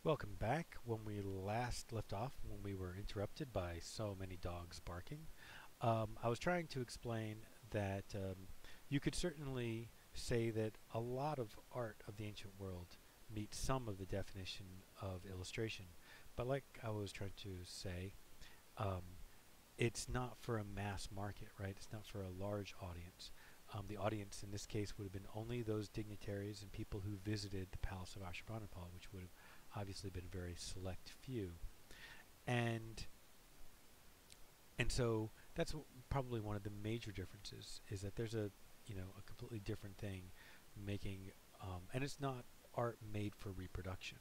Welcome back. When we last left off, when we were interrupted by so many dogs barking, I was trying to explain that you could certainly say that a lot of art of the ancient world meets some of the definition of illustration. But like I was trying to say, um, it's not for a mass market, right? It's not for a large audience. The audience in this case would have been only those dignitaries and people who visited the palace of Ashurbanipal, which would have obviously been a very select few. And and so that's probably one of the major differences is that there's a completely different thing making and it's not art made for reproduction.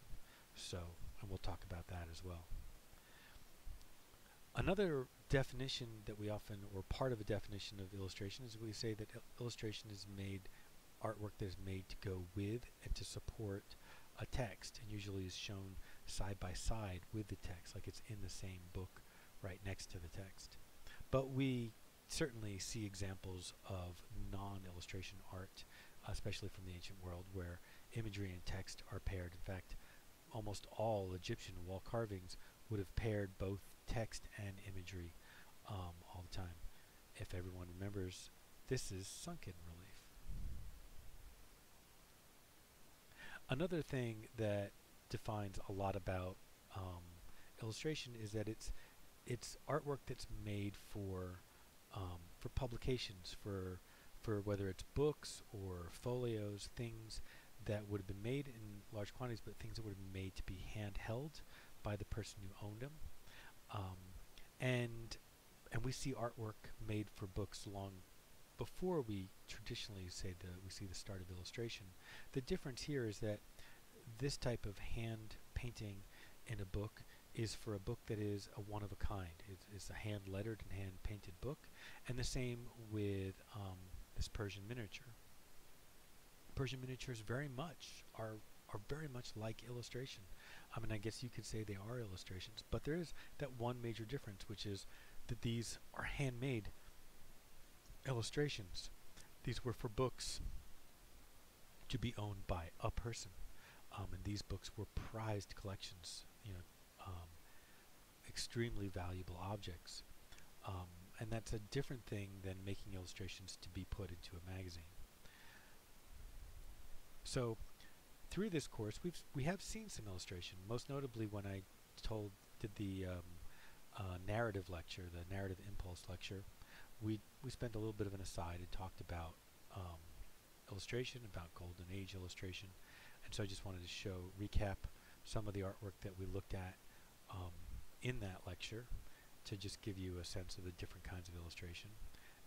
So, and we'll talk about that as well. Another definition that we often, or part of a definition of illustration, is we say that illustration is made, artwork that is made to go with and to support a text, and usually is shown side by side with the text, like it's in the same book right next to the text. But we certainly see examples of non-illustration art, especially from the ancient world, where imagery and text are paired. In fact, almost all Egyptian wall carvings would have paired both text and imagery all the time. If everyone remembers, this is sunken relief. Another thing that defines a lot about illustration is that it's artwork that's made for publications, for whether it's books or folios, things that would have been made in large quantities, but things that would have been made to be handheld by the person who owned them. Um, and and we see artwork made for books long before we traditionally say we see the start of illustration. The difference here is that this type of hand painting in a book is for a book that is a one of a kind. It's a hand lettered and hand painted book, and the same with this Persian miniature. Persian miniatures are very much like illustration. I mean, I guess you could say they are illustrations, but there is that one major difference, which is that these are handmade illustrations. These were for books to be owned by a person, and these books were prized collections, extremely valuable objects. And that's a different thing than making illustrations to be put into a magazine. So through this course, we have seen some illustration. Most notably, when I did the narrative lecture, the narrative impulse lecture, we spent a little bit of an aside and talked about illustration, about Golden Age illustration, and so I just wanted to recap some of the artwork that we looked at in that lecture to just give you a sense of the different kinds of illustration.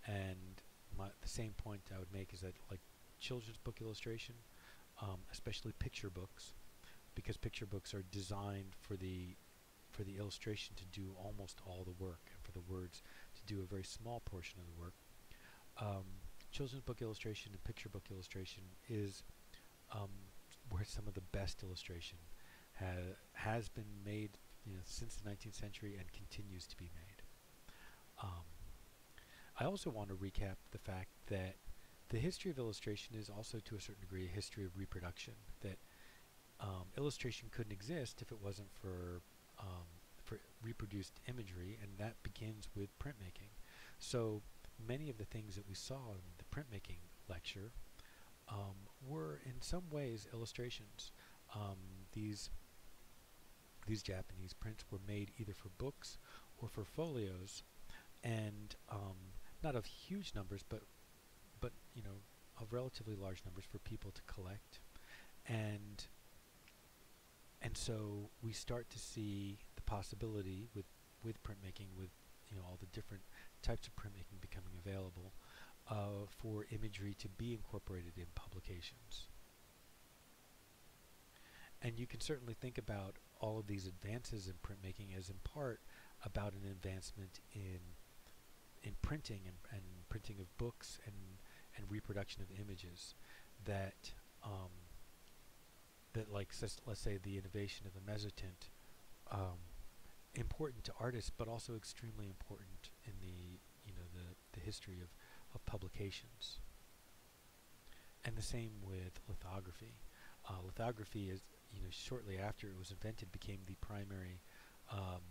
And the same point I would make is that, like children's book illustration, especially picture books, because picture books are designed for the illustration to do almost all the work, and for the words to do a very small portion of the work. Children's book illustration and picture book illustration is where some of the best illustration has been made, since the 19th century and continues to be made. I also want to recap the fact that the history of illustration is also, to a certain degree, a history of reproduction. That illustration couldn't exist if it wasn't for reproduced imagery, and that begins with printmaking. So many of the things that we saw in the printmaking lecture were in some ways illustrations. These Japanese prints were made either for books or for folios, and not of huge numbers, but of relatively large numbers for people to collect. And so we start to see the possibility with printmaking, with all the different types of printmaking becoming available, for imagery to be incorporated in publications. And you can certainly think about all of these advances in printmaking as in part about an advancement in printing and printing of books and reproduction of images that like let's say the innovation of the mezzotint, important to artists, but also extremely important in the history of publications. And the same with lithography. Lithography shortly after it was invented, became the primary um,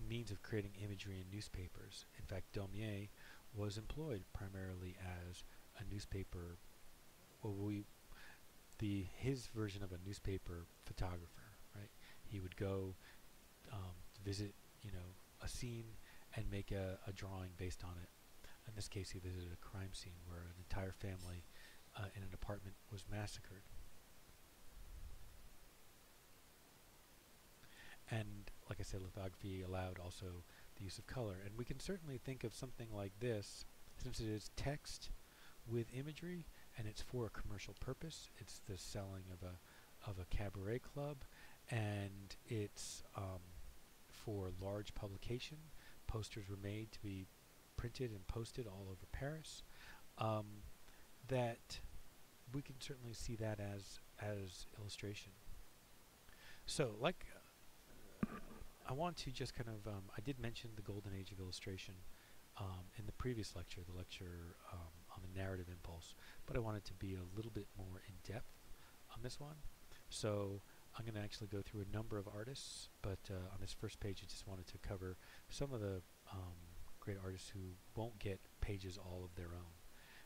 means of creating imagery in newspapers. In fact, Daumier was employed primarily as a newspaper, well, his version of a newspaper photographer, right? He would go visit, a scene and make a drawing based on it. In this case, he visited a crime scene where an entire family in an apartment was massacred. And like I said, lithography allowed also the use of color. And we can certainly think of something like this, since it is text with imagery and it's for a commercial purpose. It's the selling of a cabaret club, and it's for large publication. Posters were made to be printed and posted all over Paris. Um, that we can certainly see that as illustration. So, like, I want to just kind of I did mention the golden age of illustration in the previous lecture, the lecture on the narrative impulse, but I wanted to be a little bit more in depth on this one. So I'm going to actually go through a number of artists, but on this first page I just wanted to cover some of the great artists who won't get pages all of their own.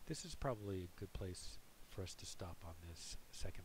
This is probably a good place for us to stop on this second